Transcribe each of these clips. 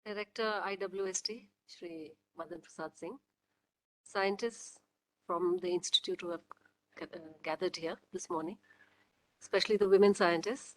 Director IWST, Shri Madan Prasad Singh, scientists from the institute who have gathered here this morning, especially the women scientists.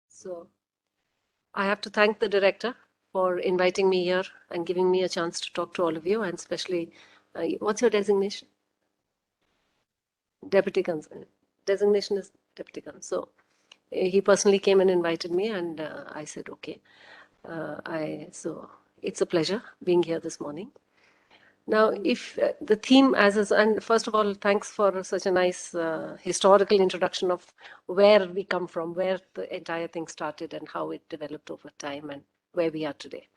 So I have to thank the director for inviting me here and giving me a chance to talk to all of you, and especially, what's your designation? Deputy Consul. Designation is Deputy Consul. So he personally came and invited me, and I said, okay. So it's a pleasure being here this morning. Now, if the theme and first of all, thanks for such a nice historical introduction of where we come from, where the entire thing started and how it developed over time and where we are today.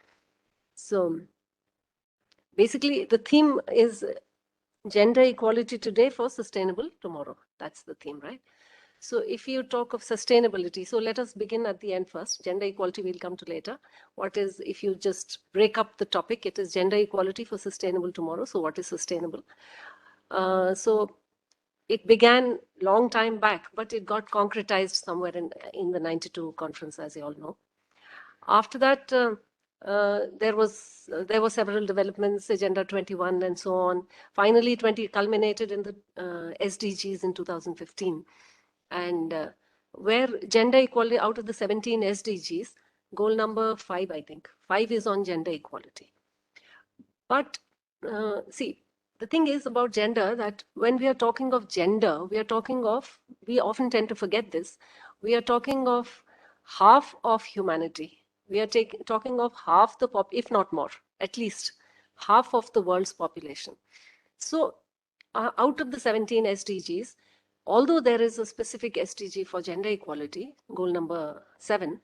So basically, the theme is gender equality today for sustainable tomorrow. That's the theme, right? So if you talk of sustainability, so let us begin at the end first. Gender equality we'll come to later. What is, if you just break up the topic, it is gender equality for sustainable tomorrow. So what is sustainable? So it began long time back, but it got concretized somewhere in the 92 conference, as you all know. After that, there were several developments, Agenda 21 and so on. Finally, 20 culminated in the SDGs in 2015. And where gender equality, out of the 17 SDGs, goal number 5, I think, 5 is on gender equality. But see, the thing is about gender that when we are talking of gender, we often tend to forget this, we are talking of half of humanity. We are talking of half the if not more, at least half of the world's population. So out of the 17 SDGs, although there is a specific SDG for gender equality, goal number 7,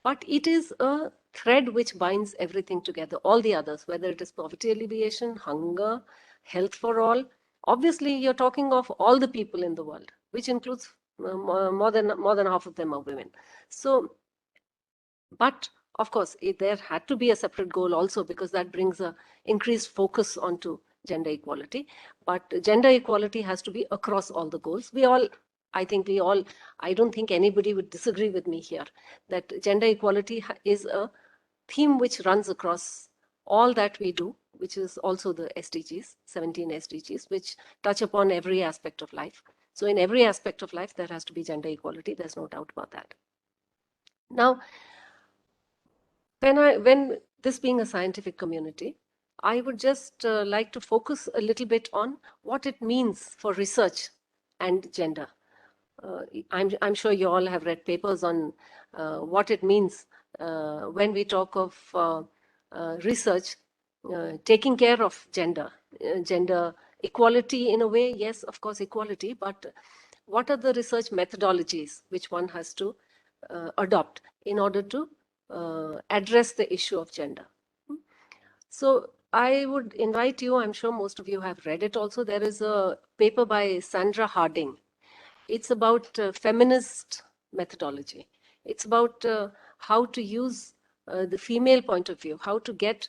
but it is a thread which binds everything together, all the others, whether it is poverty alleviation, hunger, health for all. Obviously, you're talking of all the people in the world, which includes more than half of them are women. So, but of course, there had to be a separate goal also, because that brings a increased focus onto gender equality. But gender equality has to be across all the goals. I don't think anybody would disagree with me here that gender equality is a theme which runs across all that we do, which is also the SDGs, 17 SDGs, which touch upon every aspect of life. So in every aspect of life, there has to be gender equality. There's no doubt about that. Now, when this being a scientific community, I would just like to focus a little bit on what it means for research and gender. I'm sure you all have read papers on what it means when we talk of research taking care of gender equality in a way. Yes, of course, equality, but what are the research methodologies which one has to adopt in order to address the issue of gender? So I would invite you, I'm sure most of you have read it also. There is a paper by Sandra Harding. It's about feminist methodology. It's about how to use the female point of view, how to get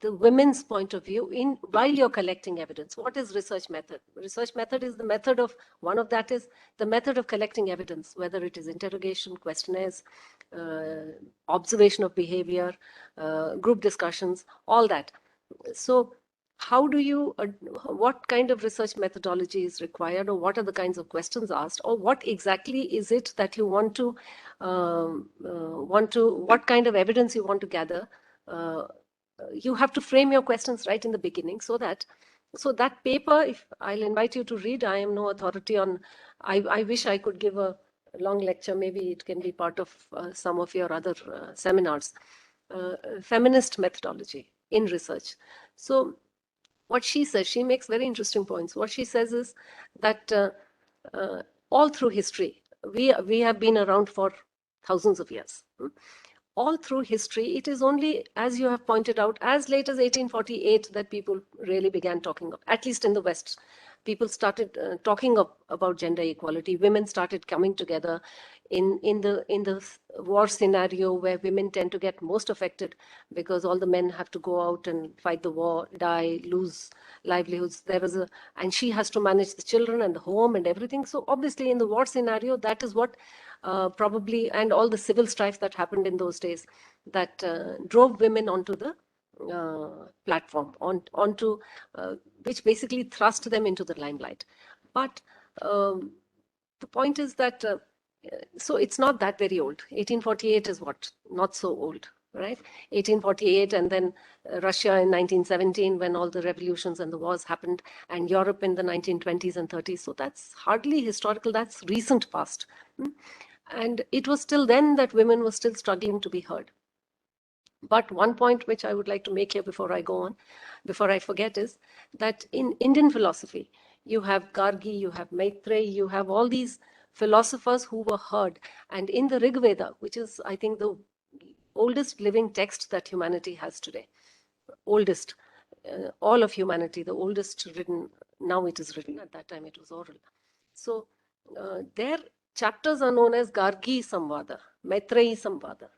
the women's point of view while you're collecting evidence. What is research method? Research method is the method of, one of that is the method of collecting evidence, whether it is interrogation, questionnaires, observation of behavior, group discussions, all that. So how do you, what kind of research methodology is required, or what are the kinds of questions asked, or what exactly is it that you want to, what kind of evidence you want to gather? You have to frame your questions right in the beginning, so that paper, if I'll invite you to read, I am no authority on, I wish I could give a long lecture, maybe it can be part of some of your other seminars, feminist methodology in research. So what she says, she makes very interesting points. What she says is that all through history, we have been around for thousands of years. All through history, it is only, as you have pointed out, as late as 1848 that people really began talking of, at least in the West, people started talking about gender equality. Women started coming together in the war scenario where women tend to get most affected because all the men have to go out and fight the war, die, lose livelihoods. And she has to manage the children and the home and everything. So obviously in the war scenario, that is what probably, and all the civil strife that happened in those days, that drove women onto the platform, onto which basically thrust them into the limelight. But the point is that so it's not that very old. 1848 is what? Not so old, right? 1848, and then Russia in 1917 when all the revolutions and the wars happened, and Europe in the 1920s and 30s. So that's hardly historical, that's recent past. And it was still then that women were still struggling to be heard. But one point which I would like to make here before I go on, before I forget, is that in Indian philosophy, you have Gargi, you have Maitreyi, you have all these philosophers who were heard. And in the Rig Veda, which is, I think, the oldest living text that humanity has today, oldest, all of humanity, the oldest written, now it is written, at that time it was oral. So their chapters are known as Gargi Samvada, Maitreyi Samvada.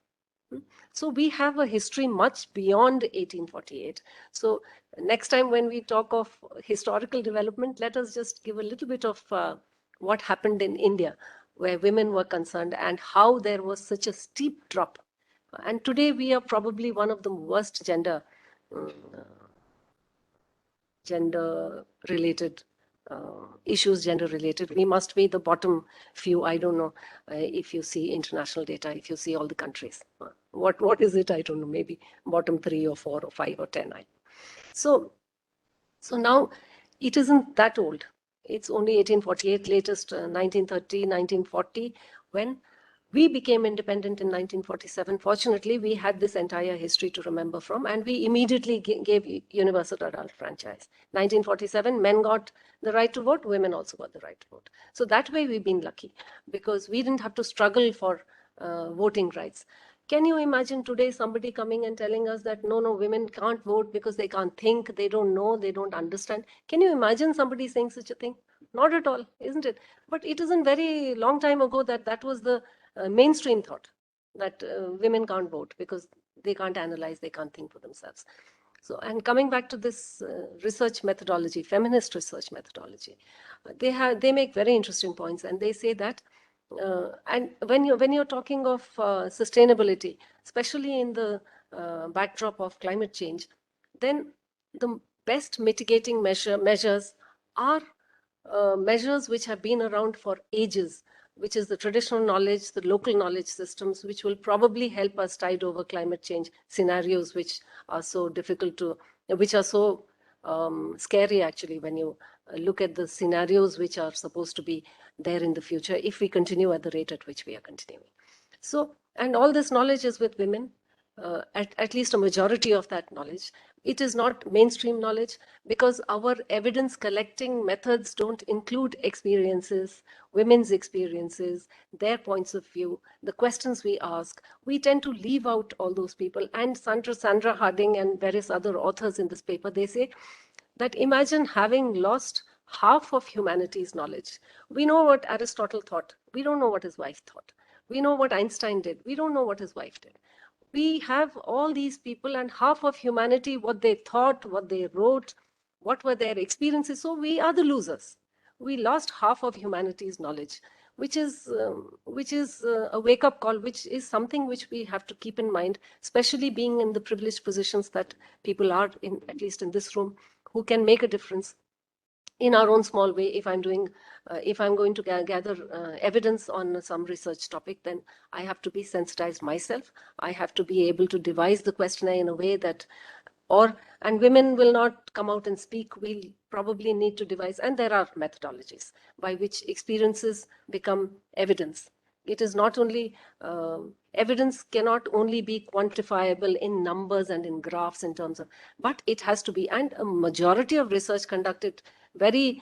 So we have a history much beyond 1848. So next time when we talk of historical development, let us just give a little bit of what happened in India, where women were concerned and how there was such a steep drop. And today we are probably one of the worst gender related issues, gender related. We must be the bottom few. I don't know if you see international data, if you see all the countries. What is it? I don't know, maybe bottom 3 or 4 or 5 or 10. So now it isn't that old. It's only 1848, latest 1930, 1940, when we became independent in 1947. Fortunately, we had this entire history to remember from, and we immediately gave universal adult franchise. 1947, men got the right to vote, women also got the right to vote. So that way we've been lucky, because we didn't have to struggle for voting rights. Can you imagine today somebody coming and telling us that no, women can't vote because they can't think, they don't know, they don't understand? Can you imagine somebody saying such a thing? Not at all, isn't it? But it isn't very long time ago that was the mainstream thought, that women can't vote because they can't analyze, they can't think for themselves. So, and coming back to this research methodology, feminist research methodology, they make very interesting points, and they say that and when you're talking of sustainability, especially in the backdrop of climate change, then the best mitigating measures are measures which have been around for ages, which is the traditional knowledge, the local knowledge systems, which will probably help us tide over climate change scenarios, which are so difficult to, which are so scary actually when you look at the scenarios which are supposed to be there in the future if we continue at the rate at which we are continuing. So, and all this knowledge is with women, at least a majority of that knowledge. It is not mainstream knowledge because our evidence collecting methods don't include experiences, women's experiences, their points of view, the questions we ask. We tend to leave out all those people. And Sandra Harding and various other authors in this paper, they say that imagine having lost half of humanity's knowledge. We know what Aristotle thought. We don't know what his wife thought. We know what Einstein did. We don't know what his wife did. We have all these people and half of humanity, what they thought, what they wrote, what were their experiences. So we are the losers. We lost half of humanity's knowledge, which is a wake-up call, which is something which we have to keep in mind, especially being in the privileged positions that people are in, at least in this room, who can make a difference in our own small way. If I'm going to gather evidence on some research topic, then I have to be sensitized myself. I have to be able to devise the questionnaire in a way that, and women will not come out and speak. We'll probably need to devise, and there are methodologies by which experiences become evidence. It is not only, evidence cannot only be quantifiable in numbers and in graphs in terms of, but it has to be, and a majority of research conducted, very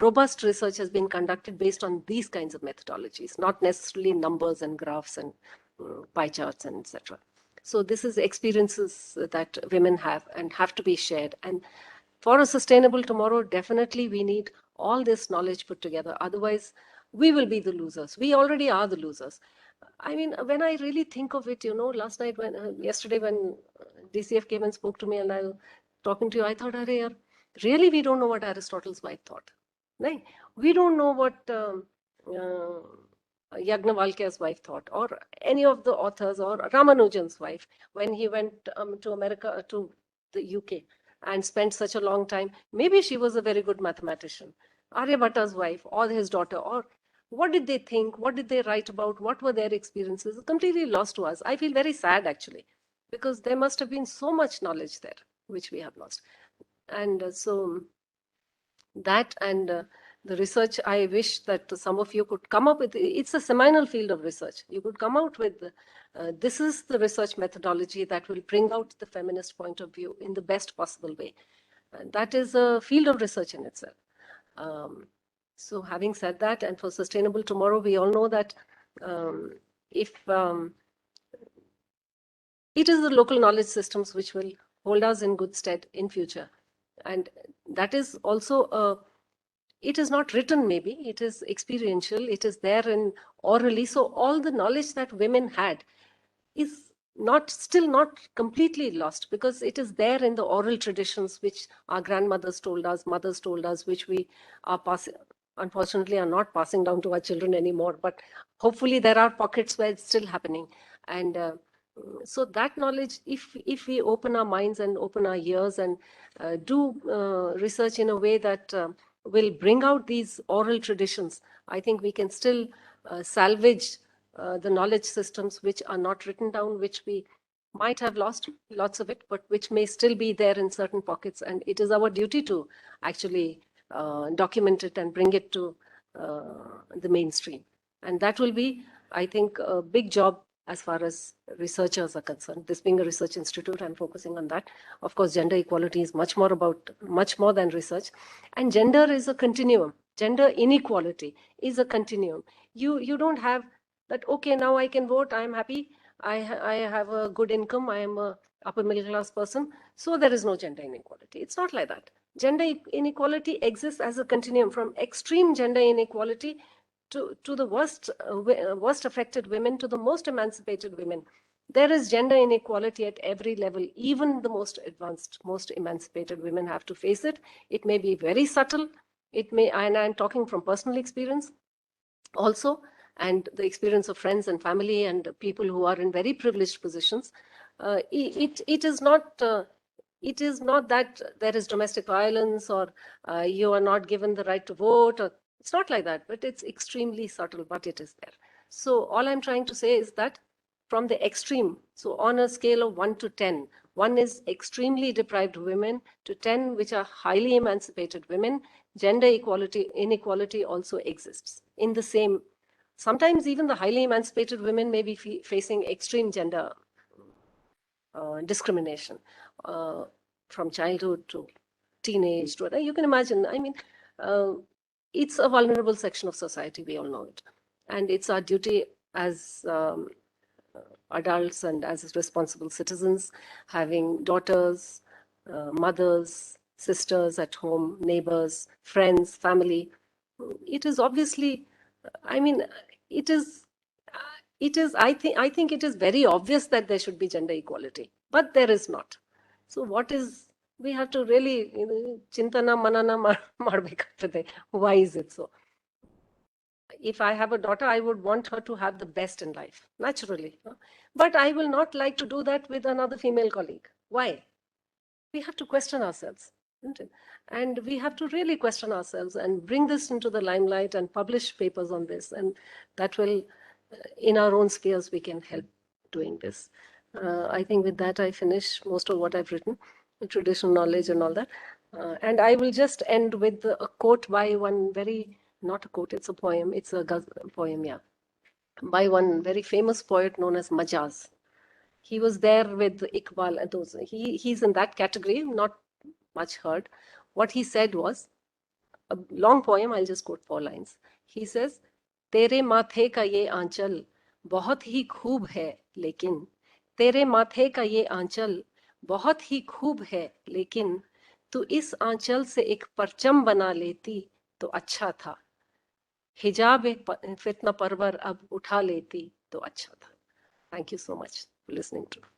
robust research has been conducted based on these kinds of methodologies, not necessarily numbers and graphs and pie charts and etc. So this is experiences that women have and have to be shared. And For a sustainable tomorrow, definitely we need all this knowledge put together. Otherwise, we will be the losers. We already are the losers. I mean, when I really think of it, last night, yesterday, when DCF came and spoke to me and I was talking to you, I thought, Arey, yaar, really, we don't know what Aristotle's wife thought. No, we don't know what Yagnavalkya's wife thought, or any of the authors, or Ramanujan's wife, when he went to America, to the UK, and spent such a long time. Maybe she was a very good mathematician. Aryabhata's wife, or his daughter, or what did they think? What did they write about? What were their experiences? Completely lost to us. I feel very sad, actually, because there must have been so much knowledge there, which we have lost. And so that, and the research, I wish that some of you could come up with. It's a seminal field of research. You could come out with, this is the research methodology that will bring out the feminist point of view in the best possible way. And that is a field of research in itself. So having said that, and for sustainable tomorrow, we all know that if it is the local knowledge systems which will hold us in good stead in future. And that is also, it is not written maybe, it is experiential, it is there in orally. So all the knowledge that women had is still not completely lost, because it is there in the oral traditions which our grandmothers told us, mothers told us, which we are passing, unfortunately are not passing down to our children anymore, but hopefully there are pockets where it's still happening. And so that knowledge, if we open our minds and open our ears and do research in a way that will bring out these oral traditions, I think we can still salvage the knowledge systems which are not written down, which we might have lost lots of it, but which may still be there in certain pockets. And it is our duty to actually document it and bring it to the mainstream. And that will be, I think, a big job as far as researchers are concerned. This being a research institute, I'm focusing on that. Of course, gender equality is much more than research. And gender is a continuum. Gender inequality is a continuum. You don't have that, okay, now I can vote, I'm happy, I have a good income, I am a upper middle class person, so there is no gender inequality. It's not like that. Gender inequality exists as a continuum, from extreme gender inequality to the worst affected women to the most emancipated women. There is gender inequality at every level. Even the most advanced, most emancipated women have to face it. It may be very subtle. It may, and I'm talking from personal experience also, and the experience of friends and family and people who are in very privileged positions. It is not that there is domestic violence, or you are not given the right to vote, or it's not like that, but it's extremely subtle, but it is there. So all I'm trying to say is that from the extreme, so on a scale of 1 to 10, 1 is extremely deprived women, to 10 which are highly emancipated women, gender inequality also exists in the same. Sometimes even the highly emancipated women may be facing extreme gender discrimination from childhood to teenage to, you can imagine. I mean, it's a vulnerable section of society, we all know it. And it's our duty as adults and as responsible citizens, having daughters, mothers, sisters at home, neighbors, friends, family. It is obviously, I mean, I think it is very obvious that there should be gender equality, but there is not. So what is, we have to really, chintana manana marbekagtade. Why is it so? If I have a daughter, I would want her to have the best in life, naturally. But I will not like to do that with another female colleague. Why? We have to question ourselves, isn't it? And we have to really question ourselves and bring this into the limelight and publish papers on this. And that will, in our own spheres, we can help doing this. I think with that, I finish most of what I've written, the traditional knowledge and all that. And I will just end with a quote by one very, not a quote, it's a poem. It's a poem, yeah, by one very famous poet known as Majaz. He was there with Iqbal and those. He's in that category, not much heard. What he said was, a long poem, I'll just quote 4 lines. He says, तेरे माथे का ये आंचल बहुत ही खूब है, लेकिन तेरे माथे का ये आंचल बहुत ही खूब है, लेकिन तू इस आंचल से एक परचम बना लेती तो अच्छा था, हिजाब फितना परवर अब उठा लेती तो अच्छा था. Thank you so much for listening to.